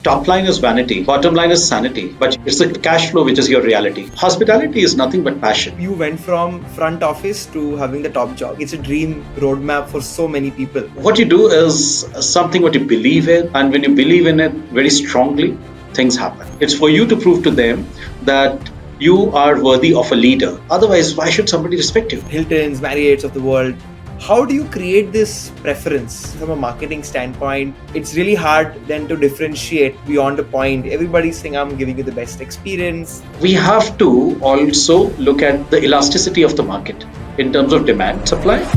Top line is vanity, bottom line is sanity, but it's the cash flow which is your reality. Hospitality is nothing but passion. You went from front office to having the top job. It's a dream roadmap for so many people. What you do is something what you believe in, and when you believe in it very strongly, things happen. It's for you to prove to them that you are worthy of a leader. Otherwise, why should somebody respect you? Hiltons, Marriotts of the world. How do you create this preference from a marketing standpoint? It's really hard then to differentiate beyond a point. Everybody's saying, I'm giving you the best experience. We have to also look at the elasticity of the market in terms of demand, supply.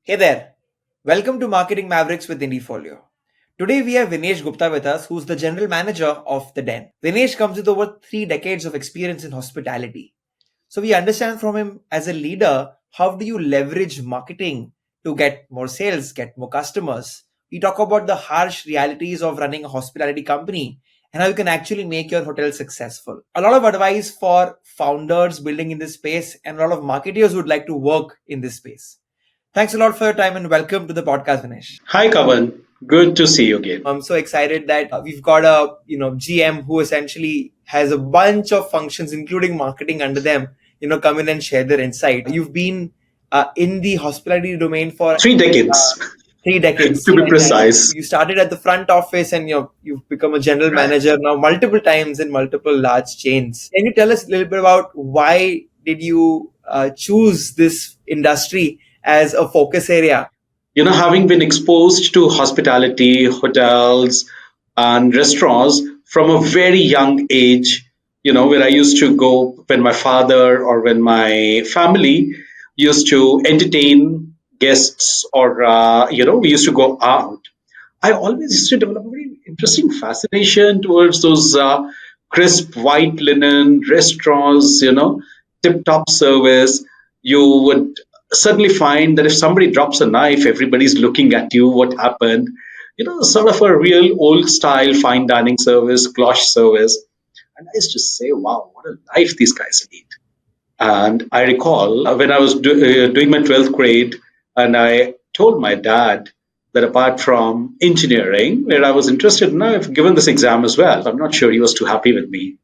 Hey there. Welcome to Marketing Mavericks with Indiefolio. Today we have Vinesh Gupta with us, who's the general manager of The Den. Vinesh comes with over 3 decades of experience in hospitality. So we understand from him as a leader, how do you leverage marketing to get more sales, get more customers? We talk about the harsh realities of running a hospitality company and how you can actually make your hotel successful. A lot of advice for founders building in this space and a lot of marketers who would like to work in this space. Thanks a lot for your time and welcome to the podcast, Vinesh. Hi, Kavan. Good to see you again. I'm so excited that we've got a GM who essentially has a bunch of functions, including marketing, under them. Come in and share their insight. You've been in the hospitality domain for 3 decades, 3 decades, to be and precise. you started at the front office, and you've become a general manager now multiple times in multiple large chains. Can you tell us a little bit about why did you choose this industry as a focus area? Having been exposed to hospitality, hotels, and restaurants from a very young age, where I used to go when my father or when my family used to entertain guests or, we used to go out. I always used to develop a very interesting fascination towards those crisp white linen restaurants, tip top service. You would suddenly find that if somebody drops a knife, everybody's looking at you, what happened? Sort of a real old style fine dining service, cloche service. And I used to say, wow, what a life these guys lead. And I recall when I was doing my 12th grade, and I told my dad that apart from engineering, where I was interested in, I've given this exam as well. I'm not sure he was too happy with me,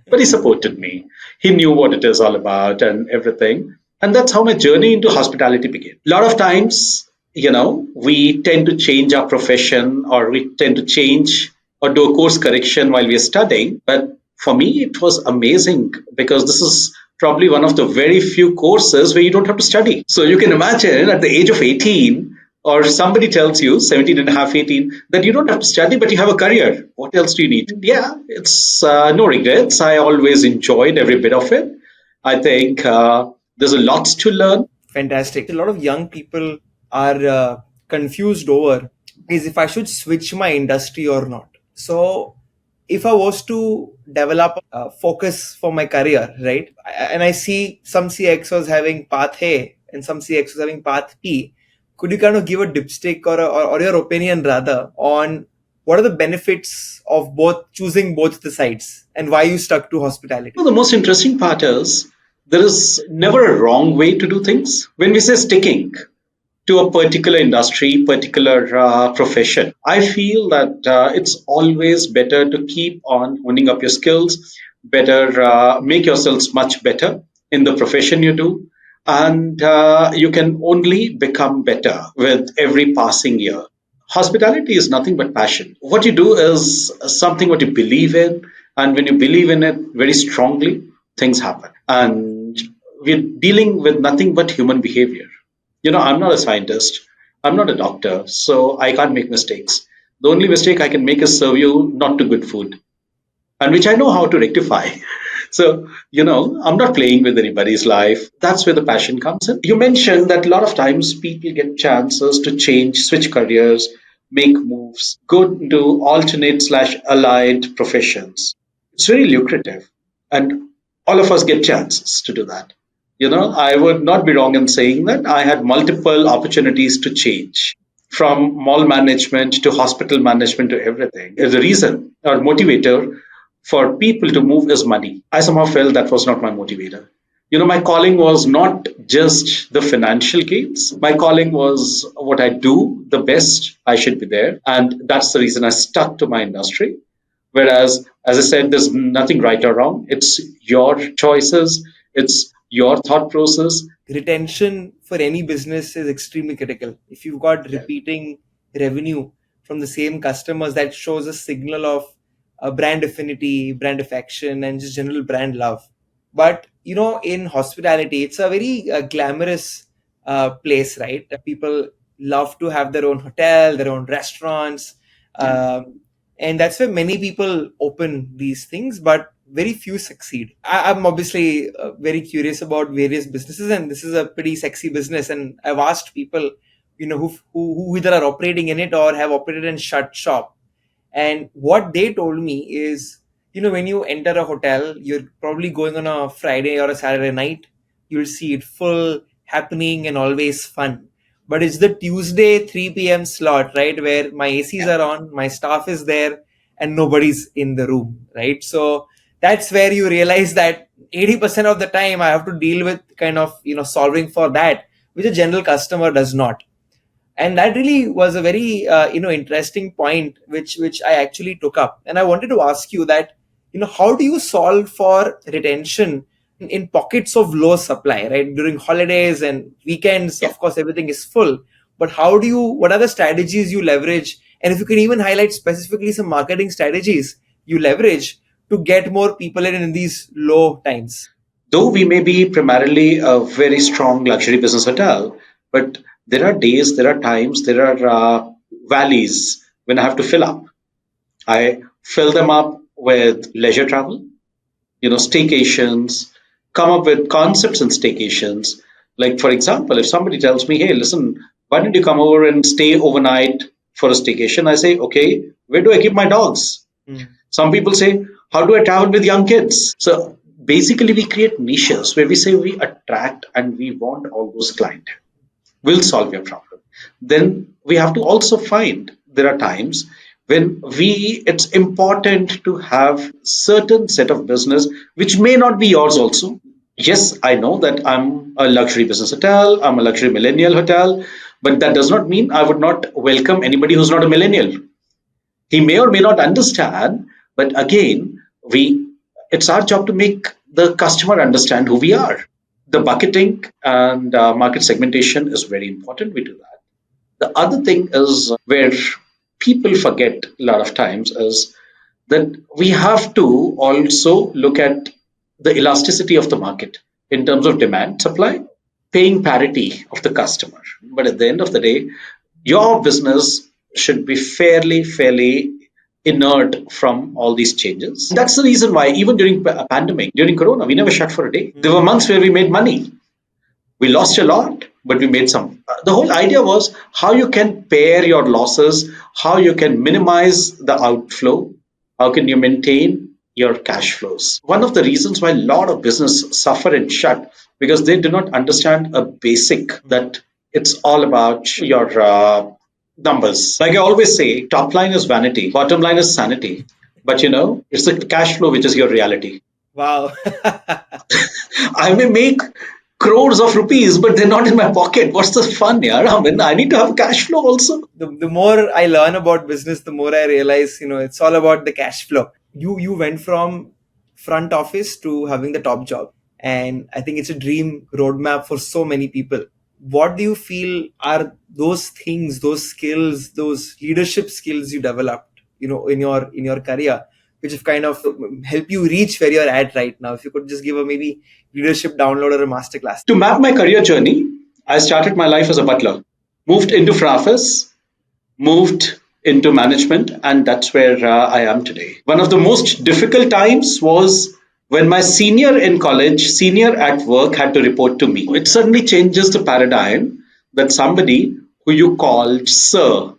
but he supported me. He knew what it is all about and everything. And that's how my journey into hospitality began. A lot of times, we tend to change our profession or we tend to change or do a course correction while we are studying. But for me, it was amazing because this is probably one of the very few courses where you don't have to study. So you can imagine at the age of 18, or somebody tells you 17 and a half, 18, that you don't have to study, but you have a career. What else do you need? Yeah, it's no regrets. I always enjoyed every bit of it. I think there's a lot to learn. Fantastic. A lot of young people are confused over is if I should switch my industry or not. So, if I was to develop a focus for my career, right, and I see some CXOs having path A and some CXOs having path B, could you kind of give a dipstick or your opinion rather on what are the benefits of both choosing both the sides and why you stuck to hospitality? The most interesting part is there is never a wrong way to do things. When we say sticking to a particular industry, particular profession, I feel that it's always better to keep on honing up your skills, better make yourselves much better in the profession you do, and you can only become better with every passing year. Hospitality is nothing but passion. What you do is something what you believe in, and when you believe in it very strongly, things happen. And we're dealing with nothing but human behavior. I'm not a scientist, I'm not a doctor, so I can't make mistakes. The only mistake I can make is serve you not too good food, and which I know how to rectify. So, I'm not playing with anybody's life. That's where the passion comes in. You mentioned that a lot of times people get chances to change, switch careers, make moves, go into alternate slash allied professions. It's very lucrative. And all of us get chances to do that. I would not be wrong in saying that I had multiple opportunities to change. from mall management to hospital management to everything. The reason or motivator for people to move is money. I somehow felt that was not my motivator. My calling was not just the financial gains. My calling was what I do the best, I should be there. And that's the reason I stuck to my industry. Whereas, as I said, there's nothing right or wrong. It's your choices, it's your thought process. Retention for any business is extremely critical. If you've got Yeah. repeating revenue from the same customers, that shows a signal of brand affinity, brand affection, and just general brand love. But in hospitality, it's a very glamorous place, right? People love to have their own hotel, their own restaurants, Yeah. and that's where many people open these things, but very few succeed. I'm obviously very curious about various businesses, and this is a pretty sexy business. And I've asked people, who either are operating in it or have operated in shut shop, and what they told me is, when you enter a hotel, you're probably going on a Friday or a Saturday night. You'll see it full, happening, and always fun. But it's the Tuesday 3 p.m. slot, right, where my ACs Yeah. are on, my staff is there, and nobody's in the room, right? So that's where you realize that 80% of the time I have to deal with kind of, solving for that, which a general customer does not. And that really was a very interesting point, which I actually took up. And I wanted to ask you that, how do you solve for retention in pockets of low supply, right? During holidays and weekends, Yeah. of course everything is full, but what are the strategies you leverage? And if you can even highlight specifically some marketing strategies you leverage to get more people in these low times. Though we may be primarily a very strong luxury business hotel, but there are days, there are times, there are valleys when I have to fill up. I fill them up with leisure travel, staycations, come up with concepts in staycations. Like, for example, if somebody tells me, hey, listen, why don't you come over and stay overnight for a staycation? I say, okay, where do I keep my dogs? Mm. Some people say, how do I travel with young kids? So basically, we create niches where we say we attract and we want all those clients. Will solve your problem. Then we have to also find there are times when it's important to have certain set of business which may not be yours also. Yes, I know that I'm a luxury business hotel, I'm a luxury millennial hotel, but that does not mean I would not welcome anybody who's not a millennial. He may or may not understand, but again, we it's our job to make the customer understand who we are. The bucketing and market segmentation is very important. We do that. The other thing is where people forget a lot of times is that we have to also look at the elasticity of the market in terms of demand, supply, paying parity of the customer. But at the end of the day, your business should be fairly inert from all these changes. That's the reason why even during a pandemic, during Corona, we never shut for a day. There were months where we made money. We lost a lot, but we made some. The whole idea was how you can pair your losses, how you can minimize the outflow, how can you maintain your cash flows. One of the reasons why a lot of business suffer and shut because they do not understand a basic that it's all about your numbers. Like I always say, top line is vanity, bottom line is sanity. But it's the cash flow which is your reality. Wow. I may make crores of rupees, but they're not in my pocket. What's the fun, yeah? I mean, I need to have cash flow also. The more I learn about business, the more I realize, it's all about the cash flow. You went from front office to having the top job, and I think it's a dream roadmap for so many people. What do you feel are those things, those skills, those leadership skills you developed, in your career, which have kind of help you reach where you're at right now? If you could just give a maybe leadership download or a masterclass. To map my career journey, I started my life as a butler, moved into front office, moved into management, and that's where I am today. One of the most difficult times was when my senior at work, had to report to me. It suddenly changes the paradigm that somebody who you called sir,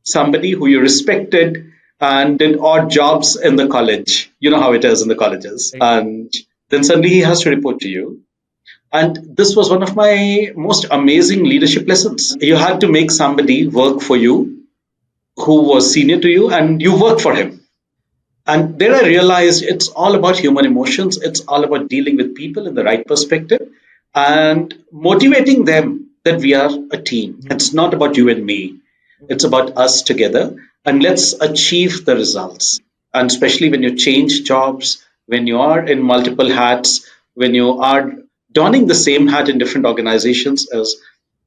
somebody who you respected and did odd jobs in the college. You know how it is in the colleges. Right. And then suddenly he has to report to you. And this was one of my most amazing leadership lessons. You had to make somebody work for you who was senior to you, and you worked for him. And there I realized it's all about human emotions. It's all about dealing with people in the right perspective and motivating them that we are a team. It's not about you and me, it's about us together. And let's achieve the results. And especially when you change jobs, when you are in multiple hats, when you are donning the same hat in different organizations, is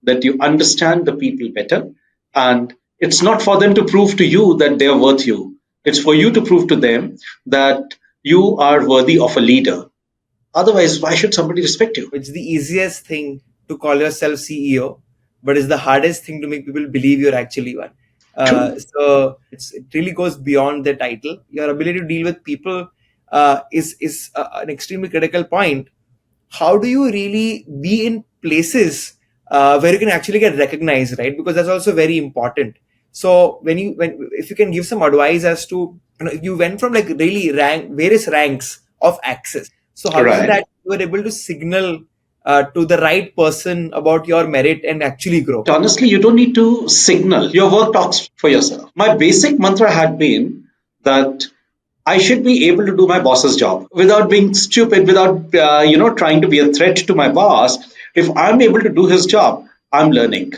that you understand the people better. And it's not for them to prove to you that they're worth you. It's for you to prove to them that you are worthy of a leader. Otherwise, why should somebody respect you? It's the easiest thing to call yourself CEO, but it's the hardest thing to make people believe you're actually one. True. It really goes beyond the title. Your ability to deal with people is an extremely critical point. How do you really be in places where you can actually get recognized, right? Because that's also very important. So when if you can give some advice as to, you went from like really various ranks of access. So how is it Right. that you were able to signal to the right person about your merit and actually grow? Honestly, you don't need to signal. Your work talks for yourself. My basic mantra had been that I should be able to do my boss's job without being stupid, without trying to be a threat to my boss. If I'm able to do his job, I'm learning.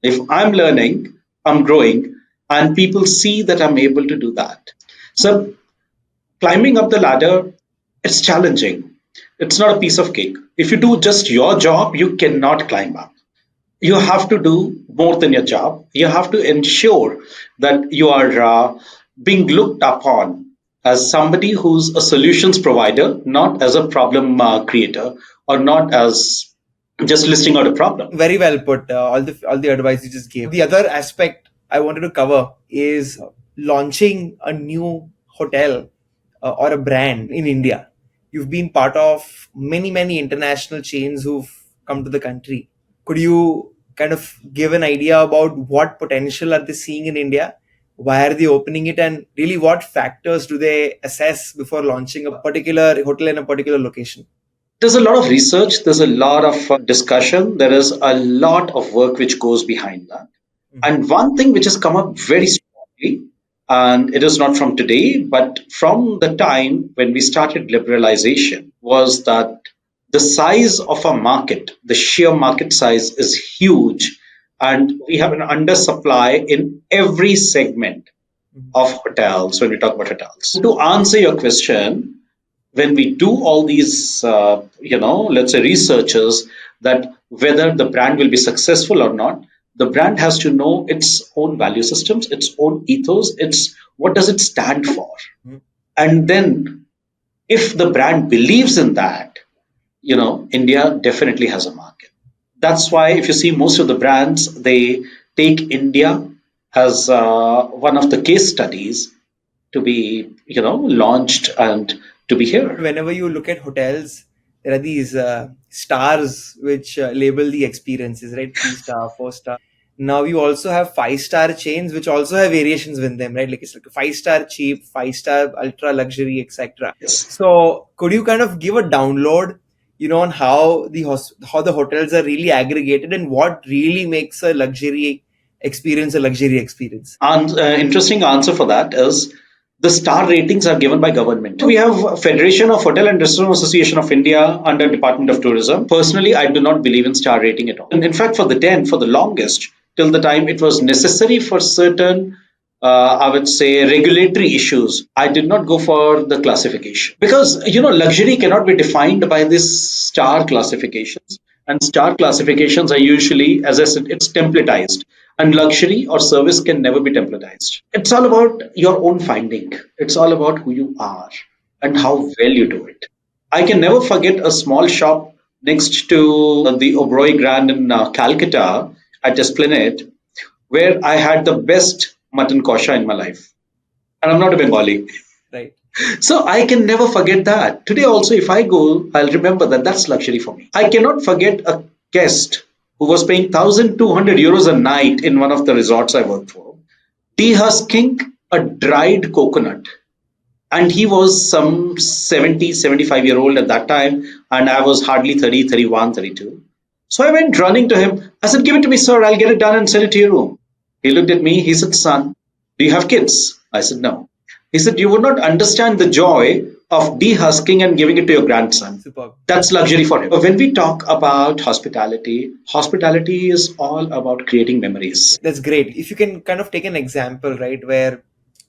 If I'm learning, I'm growing, and people see that I'm able to do that. So climbing up the ladder, it's challenging. It's not a piece of cake. If you do just your job, you cannot climb up. You have to do more than your job. You have to ensure that you are being looked upon as somebody who's a solutions provider, not as a problem creator, or not as just listing out a problem. Very well put. All the advice you just gave. The other aspect I wanted to cover is launching a new hotel or a brand in India. You've been part of many international chains who've come to the country. Could you kind of give an idea about what potential are they seeing in India? Why are they opening it? And really, what factors do they assess before launching a particular hotel in a particular location? There's a lot of research, there's a lot of discussion, there is a lot of work which goes behind that. And one thing which has come up very strongly, and it is not from today, but from the time when we started liberalization, was that the size of a market, the sheer market size is huge, and we have an undersupply in every segment of hotels when we talk about hotels. To answer your question, when we do all these, let's say researchers, that whether the brand will be successful or not, the brand has to know its own value systems, its own ethos, its what does it stand for, and then if the brand believes in that, India definitely has a market. That's why if you see most of the brands, they take India as one of the case studies to be, launched and to be here. Whenever you look at hotels, there are these stars which label the experiences, right? 3 star, 4 star. Now you also have 5 star chains which also have variations with them, right? Like it's like a 5 star cheap, 5 star ultra luxury, etc. Yes. So could you kind of give a download, on how how the hotels are really aggregated and what really makes a luxury experience? Interesting answer for that is the star ratings are given by government. We have Federation of Hotel and Restaurant Association of India under Department of Tourism. Personally, I do not believe in star rating at all. And in fact, for the longest, till the time it was necessary for certain, I would say, regulatory issues, I did not go for the classification because luxury cannot be defined by this star classifications. And star classifications are usually, as I said, it's templatized. And luxury or service can never be templatized. It's all about your own finding. It's all about who you are and how well you do it. I can never forget a small shop next to the Oberoi Grand in Calcutta at Esplanade, where I had the best mutton kosha in my life. And I'm not a Bengali. Right. So I can never forget that. Today also, if I go, I'll remember that that's luxury for me. I cannot forget a guest who was paying 1,200 euros a night in one of the resorts I worked for, dehusking a dried coconut And he was some 70, 75-year old at that time, and I was hardly 30, 31, 32. So I went running to him. I said, "Give it to me, sir. I'll get it done and send it to your room." He looked at me. He said, "Son, do you have kids?" I said, "No." He said, "You would not understand the joy of dehusking and giving it to your grandson. Superb. That's luxury for him." When we talk about hospitality, hospitality is all about creating memories. That's great. If you can kind of take an example, right, where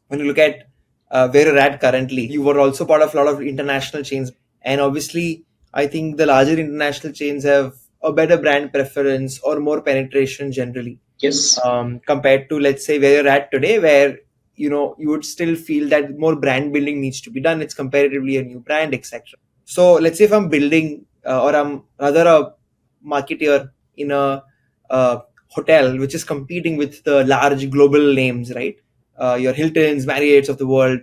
when you look at where you're at currently, you were also part of a lot of international chains, and obviously, I think the larger international chains have a better brand preference or more penetration generally, Yes. compared to, let's say, where you're at today, where you would still feel that more brand building needs to be done. It's comparatively a new brand, etc. So let's say if I'm building or I'm rather a marketeer in a hotel which is competing with the large global names, right? Your Hiltons, Marriotts of the world.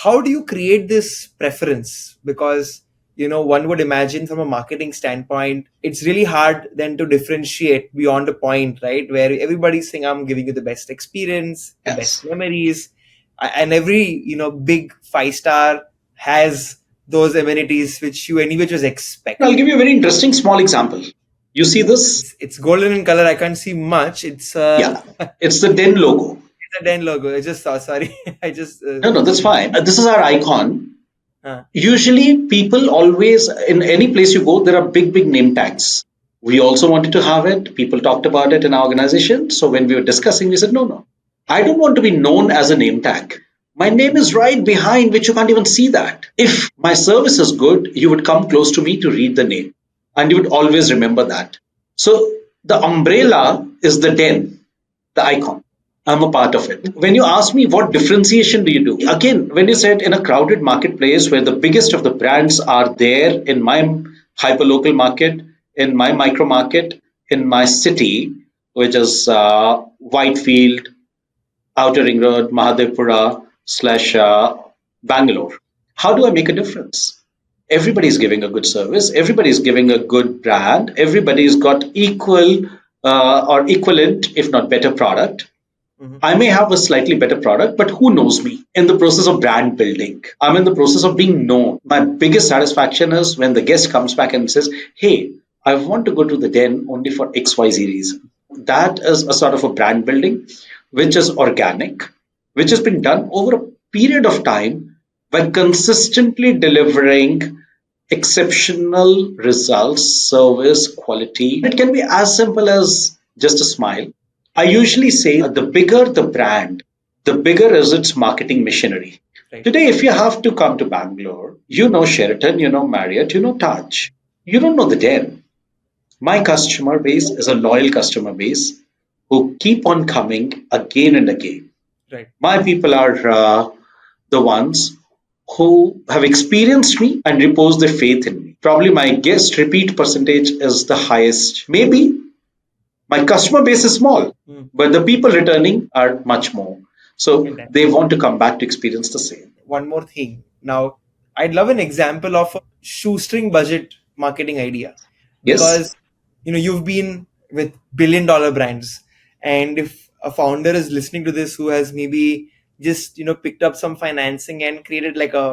How do you create this preference? Because one would imagine from a marketing standpoint, it's really hard then to differentiate beyond a point, right? Where everybody's saying, I'm giving you the best experience, the best Yes. memories, and every big five-star has those amenities which you anyway just expect. I'll give you a very interesting small example. You see this? It's golden in color. I can't see much. It's Yeah, it's the Den logo. it's a Den logo. I just saw. Sorry, I just No, no, that's fine. This is our icon. uh, Usually, people always, in any place you go, there are big, big name tags. We also wanted to have it. People talked about it in our organization. So when we were discussing, we said, no, no, I don't want to be known as a name tag. My name is right behind, which you can't even see that. If my service is good, you would come close to me to read the name, and you would always remember that. So the umbrella is the den, the icon. I'm a part of it. When you ask me what differentiation do you do? Again, when you said in a crowded marketplace where the biggest of the brands are there in my hyperlocal market, in my micro market, in my city, which is Whitefield, Outer Ring Road, Mahadevpura slash Bangalore. How do I make a difference? Everybody's giving a good service. Everybody's giving a good brand. Everybody's got equal or equivalent, if not better, product. mhm. I may have a slightly better product, but who knows me? In the process of brand building, I'm in the process of being known. My biggest satisfaction is when the guest comes back and says, "Hey, I want to go to the den only for XYZ reason." That is a sort of a brand building, which is organic, which has been done over a period of time by consistently delivering exceptional results, service, quality. It can be as simple as just a smile. I usually say the bigger the brand, the bigger is its marketing machinery. Right. Today, if you have to come to Bangalore, you know Sheraton, you know Marriott, you know Taj. You don't know the Den. My customer base is a loyal customer base who keep on coming again and again. Right. My people are the ones who have experienced me and repose their faith in me. Probably my guest repeat percentage is the highest. Maybe my customer base is small, Mm. but the people returning are much more. So Fantastic. they want to come back to experience the same. One more thing. Now, I'd love an example of a shoestring budget marketing idea, Yes. because you've been with billion-dollar brands, and if a founder is listening to this who has maybe just picked up some financing and created like a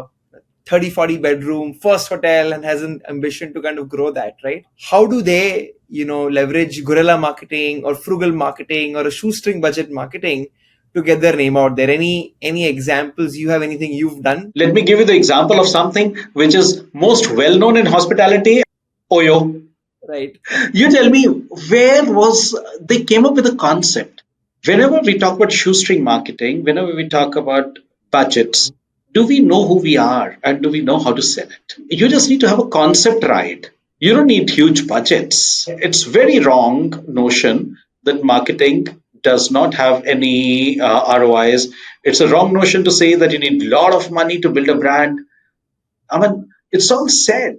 30-40 bedroom first hotel and has an ambition to kind of grow that, right? How do they leverage guerrilla marketing or frugal marketing or a shoestring budget marketing to get their name out there? Any examples you have, anything you've done? Let me give you the example of something which is most well known in hospitality. Oyo. Right. You tell me, where was they came up with a concept? Whenever we talk about shoestring marketing, whenever we talk about budgets, do we know who we are and do we know how to sell it? You just need to have a concept right. You don't need huge budgets. It's very wrong notion that marketing does not have any ROIs. It's a wrong notion to say that you need a lot of money to build a brand. I mean, it's all said.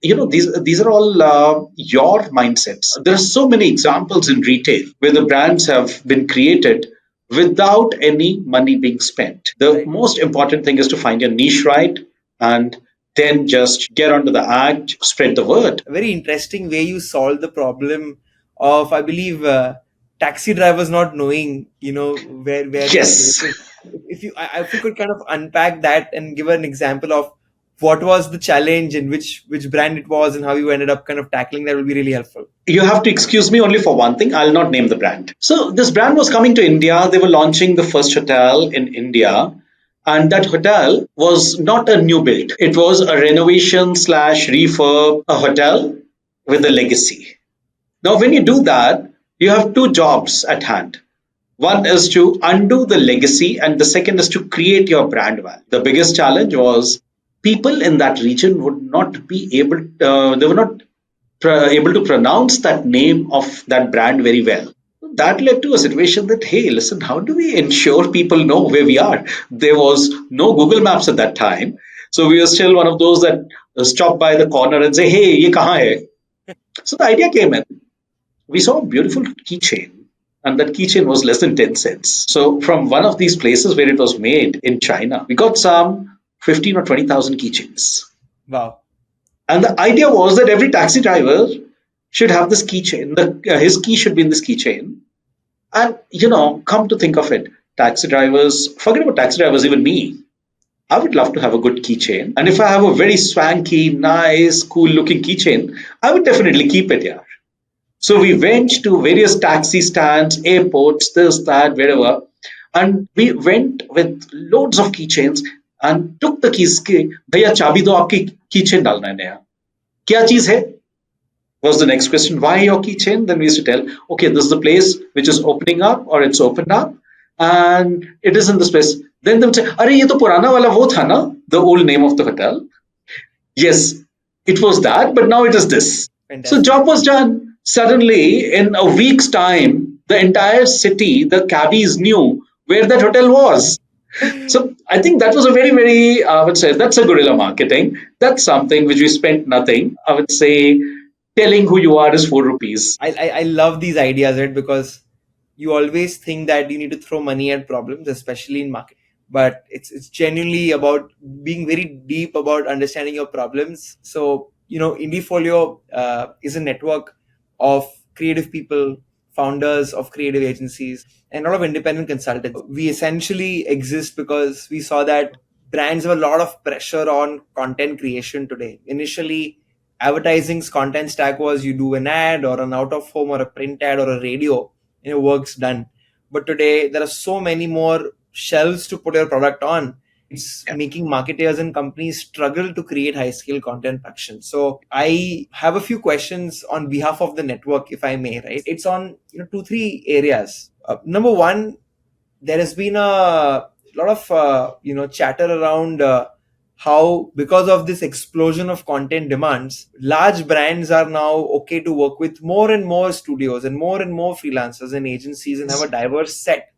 These are all your mindsets. There are so many examples in retail where the brands have been created without any money being spent. The Right. most important thing is to find your niche right and then just get onto the act, spread the word. A very interesting way you solve the problem of, I believe, taxi drivers not knowing where their place Yes. is. If you could kind of unpack that and give an example of what was the challenge and which brand it was and how you ended up kind of tackling that, would be really helpful. You have to excuse me only for one thing. I'll not name the brand. So this brand was coming to India. They were launching the first hotel in India. And that hotel was not a new build. It was a renovation slash refurb, a hotel with a legacy. Now, when you do that, you have two jobs at hand. One is to undo the legacy, and the second is to create your brand value. The biggest challenge was people in that region would not be able, they were not able to pronounce that name of that brand very well. That led to a situation that, hey, listen, how do we ensure people know where we are? There was no Google Maps at that time. So we were still one of those that stop by the corner and say, hey, ye kahan hai? So the idea came in. We saw a beautiful keychain, and that keychain was less than 10 cents. So from one of these places where it was made in China, we got some 15 or 20,000 keychains. Wow. And the idea was that every taxi driver should have this keychain. His key should be in this keychain. And, come to think of it, taxi drivers, forget about taxi drivers, even me, I would love to have a good keychain. And if I have a very swanky, nice, cool looking keychain, I would definitely keep it here. So we went to various taxi stands, airports, this, that, wherever. And we went with loads of keychains and took the keys. भैया चाबी दो आपकी keychain डालना है नया क्या चीज है was the next question. Why your keychain? Then we used to tell, okay, this is the place which is opening up or it's opened up and it is in this place. Then they would say, अरे ये तो पुराना वाला वो था ना, the old name of the hotel. Yes, it was that, but now it is this. So Fantastic. job was done. Suddenly, in a week's time, the entire city, the cabbies knew where that hotel was. So I think that was a very, very, I would say, that's a guerrilla marketing. That's something which we spent nothing. I would say telling who you are is 4 rupees. I love these ideas, right? Because you always think that you need to throw money at problems, especially in marketing. But it's genuinely about being very deep about understanding your problems. So, IndieFolio is a network of creative people, founders of creative agencies, and a lot of independent consultants. We essentially exist because we saw that brands have a lot of pressure on content creation today. Initially, advertising's content stack was you do an ad or an out of home or a print ad or a radio, work's done. But today there are so many more shelves to put your product on. It's making marketers and companies struggle to create high scale content production. So I have a few questions on behalf of the network, if I may, right? It's on 2-3 areas. Number one, there has been a lot of chatter around how, because of this explosion of content demands, large brands are now okay to work with more and more studios and more freelancers and agencies and have a diverse set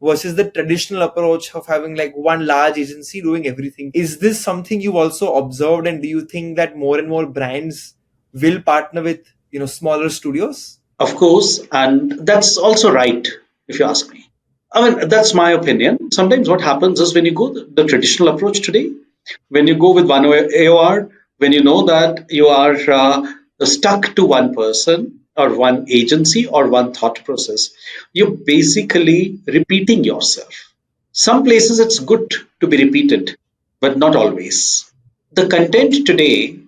versus the traditional approach of having like one large agency doing everything. Is this something you've also observed, and do you think that more and more brands will partner with smaller studios? Of course, and that's also right, if you ask me. I mean, that's my opinion. Sometimes what happens is when you go the traditional approach today, when you go with one AOR, when you know that you are stuck to one person or one agency or one thought process, you're basically repeating yourself. Some places it's good to be repeated, but not always. The content today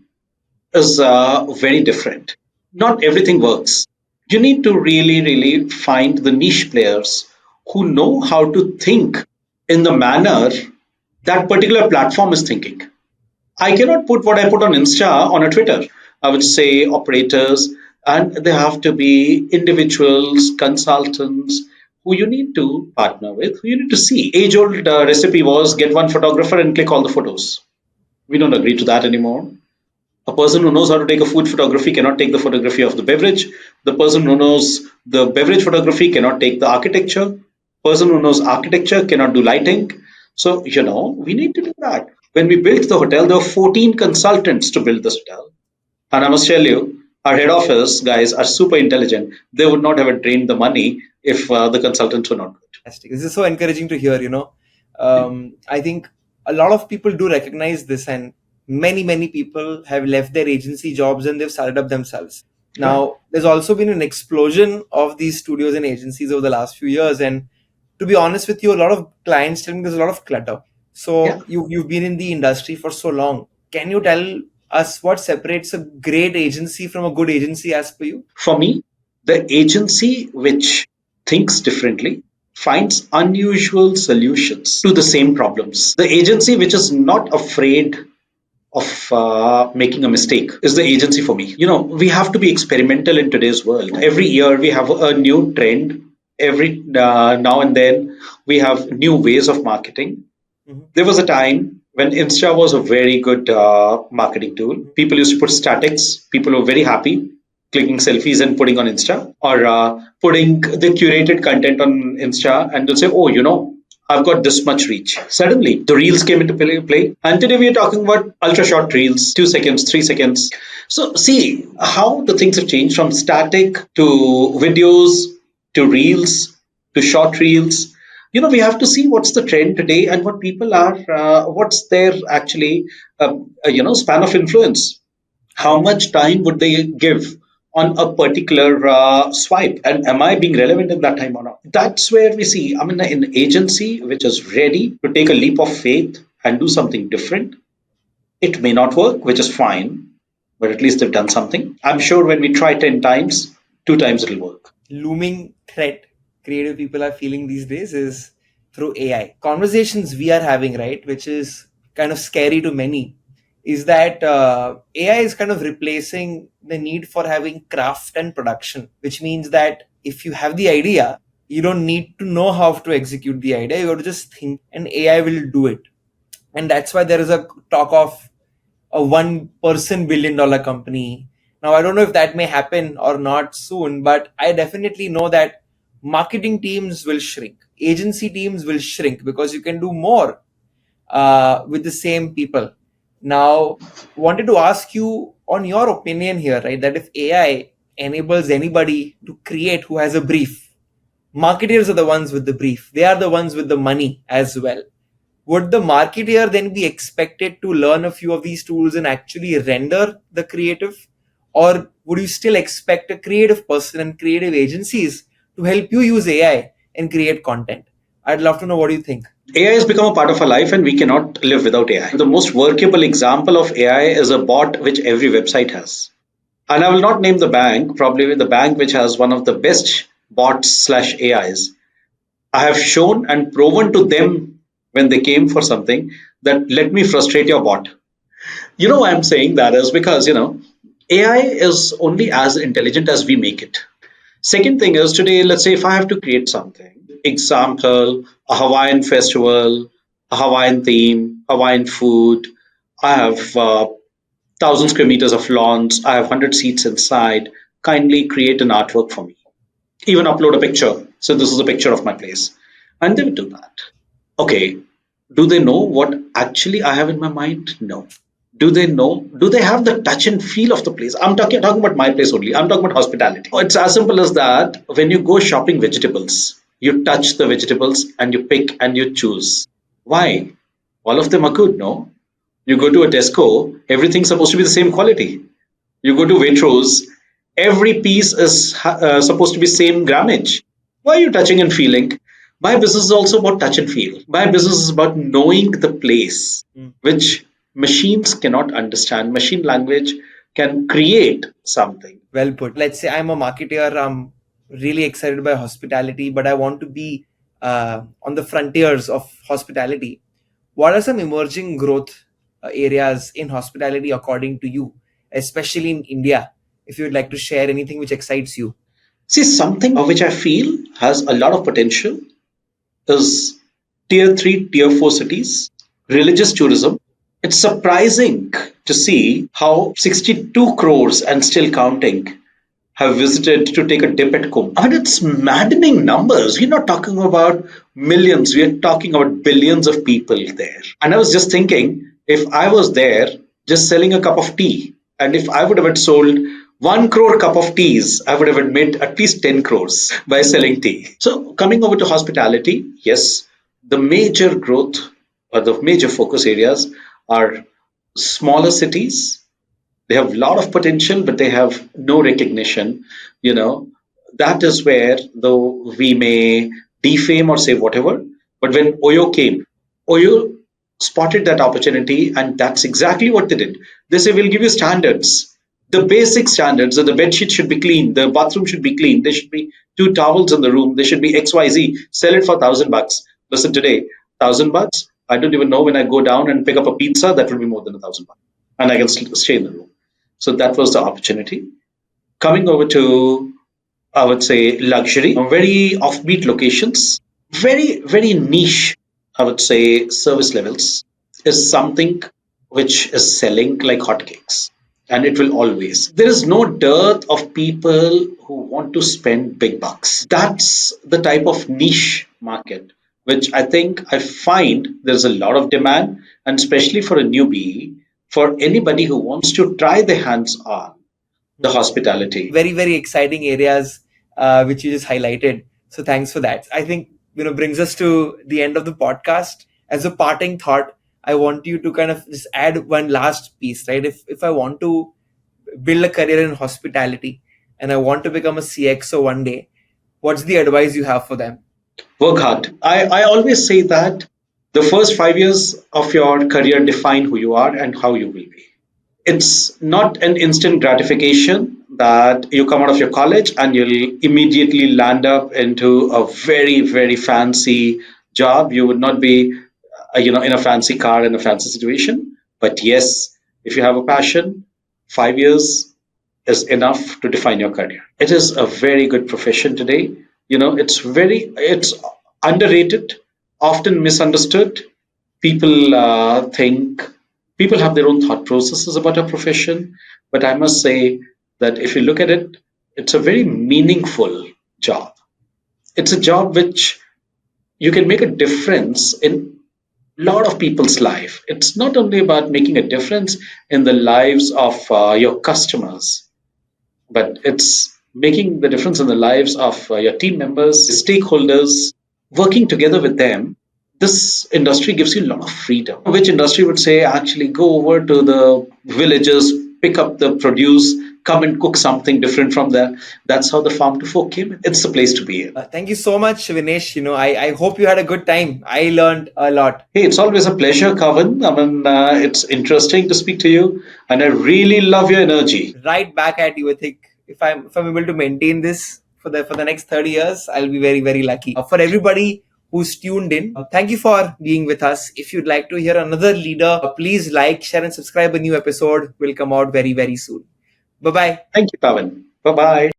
is very different. Not everything works. You need to really, really find the niche players who know how to think in the manner that particular platform is thinking. I cannot put what I put on Insta on a Twitter. I would say operators, and they have to be individuals, consultants who you need to partner with, who you need to see. Age old recipe was get one photographer and click all the photos. We don't agree to that anymore. A person who knows how to take a food photography cannot take the photography of the beverage. The person who knows the beverage photography cannot take the architecture. Person who knows architecture cannot do lighting. So, we need to do that. When we built the hotel, there were 14 consultants to build this hotel. And I must tell you, our head office guys are super intelligent. They would not have drained the money if the consultants were not good. Fantastic. This is so encouraging to hear. I think a lot of people do recognize this, and many people have left their agency jobs and they've started up themselves. Yeah. Now, there's also been an explosion of these studios and agencies over the last few years, and To be honest with you, a lot of clients tell me there's a lot of clutter. Yeah. So you've been in the industry for so long. Can you tell us what separates a great agency from a good agency as per you? For me, the agency which thinks differently finds unusual solutions to the same problems. The agency which is not afraid of making a mistake is the agency for me. We have to be experimental in today's world. Every year we have a new trend. Every now and then we have new ways of marketing. Mhm. There was a time when Insta was a very good marketing tool. People used to put statics. People were very happy clicking selfies and putting on Insta, or putting the curated content on Insta, and they'll say, "Oh, I've got this much reach." Suddenly, the reels came into play. And today we are talking about ultra short reels, 2 seconds, 3 seconds. So, see how the things have changed from static to videos to reels to short reels. We have to see what's the trend today and what people are, what's their actually, span of influence. How Right. much time would they give on a particular swipe, and am I being relevant in that time or not? That's where we see, I mean, an agency which is ready to take a leap of faith and do something different. It may not work, which is fine, but at least they've done something. I'm sure when we try 10 times, 2 times it'll work. Looming threat creative people are feeling these days is through AI. Conversations we are having, right, which is kind of scary to many, is that AI is kind of replacing the need for having craft and production, which means that if you have the idea, you don't need to know how to execute the idea. You have to just think, and AI will do it. And that's why there is a talk of a one-person billion-dollar company. Now, I don't know if that may happen or not soon, but I definitely know that marketing teams will shrink, agency teams will shrink because you can do more with the same people. Now, wanted to ask you on your opinion here, right? That if AI enables anybody to create who has a brief, marketers are the ones with the brief, they are the ones with the money as well. Would the marketer then be expected to learn a few of these tools and actually render the creative? Or would you still expect a creative person and creative agencies to help you use AI and create content? I'd love to know what you think. AI has become a part of our life and we cannot live without AI. The most workable example of AI is a bot which every website has. And I will not name the bank, probably the bank which has one of the best bots slash AIs. I have shown and proven to them when they came for something that let me frustrate your bot. Why I'm saying that is because, AI is only as intelligent as we make it. Second thing is today, let's say if I have to create something, example, a Hawaiian festival, a Hawaiian theme, Hawaiian food, I have 1,000 square meters of lawns, I have 100 seats inside, kindly create an artwork for me. Even upload a picture. So this is a picture of my place. And they would do that. Okay. Do they know what actually I have in my mind? No. Do they know? Do they have the touch and feel of the place? I'm talking about my place only. I'm talking about hospitality. It's as simple as that. When you go shopping vegetables, you touch the vegetables and you pick and you choose. Why? All of them are good, no? You go to a Tesco, everything's supposed to be the same quality. You go to Waitrose, every piece is supposed to be same grammage. Why are you touching and feeling? My business is also about touch and feel. My business is about knowing the place, Mm. which machines cannot understand. Machine language can create something. Well put. Let's say I'm a marketer, I'm really excited by hospitality, but I want to be on the frontiers of hospitality. What are some emerging growth areas in hospitality according to you, especially in India? If you would like to share anything which excites you. See, something which I feel has a lot of potential is tier 3, tier 4 cities, religious tourism. It's surprising to see how 62 crores and still counting have visited to take a dip at Kumbh. I mean, it's maddening numbers. We're not talking about millions, we're talking about billions of people there. And I was just thinking, if I was there just selling a cup of tea, and if I would have sold 1 crore cup of teas, I would have made at least 10 crores by selling tea. So, coming over to hospitality, yes, the major growth or the major focus areas are smaller cities. They have a lot of potential, but they have no recognition. You know, that is where, though we may defame or say whatever. But when Oyo came, Oyo spotted that opportunity, and that's exactly what they did. They say, we'll give you standards, the basic standards. That the bed sheet should be clean, the bathroom should be clean, there should be two towels in the room, there should be XYZ. Sell it for $1,000. Listen, today, $1,000. I don't even know, when I go down and pick up a pizza, that will be more than $1,000, and I can stay in the room. So that was the opportunity. Coming over to, I would say, luxury, very offbeat locations, very niche, I would say, service levels is something which is selling like hotcakes. And it will always. There is no dearth of people who want to spend big bucks. That's the type of niche market, which I find there's a lot of demand, and especially for a newbie, for anybody who wants to try their hands on the hospitality. Very exciting areas which you just highlighted. So thanks for that. I think brings us to the end of the podcast. As a parting thought, I want you to kind of just add one last piece, right? If I want to build a career in hospitality and I want to become a CXO one day, what's the advice you have for them? Work hard. I always say that the first 5 years of your career define who you are and how you will be. It's not an instant gratification that you come out of your college and you'll immediately land up into a very fancy job. You would not be in a fancy car in a fancy situation. But yes, if you have a passion, 5 years is enough to define your career. It is a very good profession today. It's underrated, often misunderstood. People think people have their own thought processes about a profession, but I must say that if you look at it, it's a very meaningful job. It's a job which you can make a difference in a lot of people's life. It's not only about making a difference in the lives of your customers, but it's making the difference in the lives of your team members, stakeholders, working together with them. This industry gives you a lot of freedom. Which industry would say, actually go over to the villages, pick up the produce, come and cook something different from there? That's how the farm to fork came in. It's the place to be in. Thank you so much, Vinesh. I hope you had a good time. I learned a lot. Hey, it's always a pleasure, Kavan. It's interesting to speak to you, and I really love your energy. Right back at you. I think if I'm able to maintain this for the next 30 years, I'll be very lucky. For everybody who's tuned in, thank you for being with us. If you'd like to hear another leader, please like, share, and subscribe. A new episode will come out very soon. Bye bye. Thank you, Kavan. Bye bye.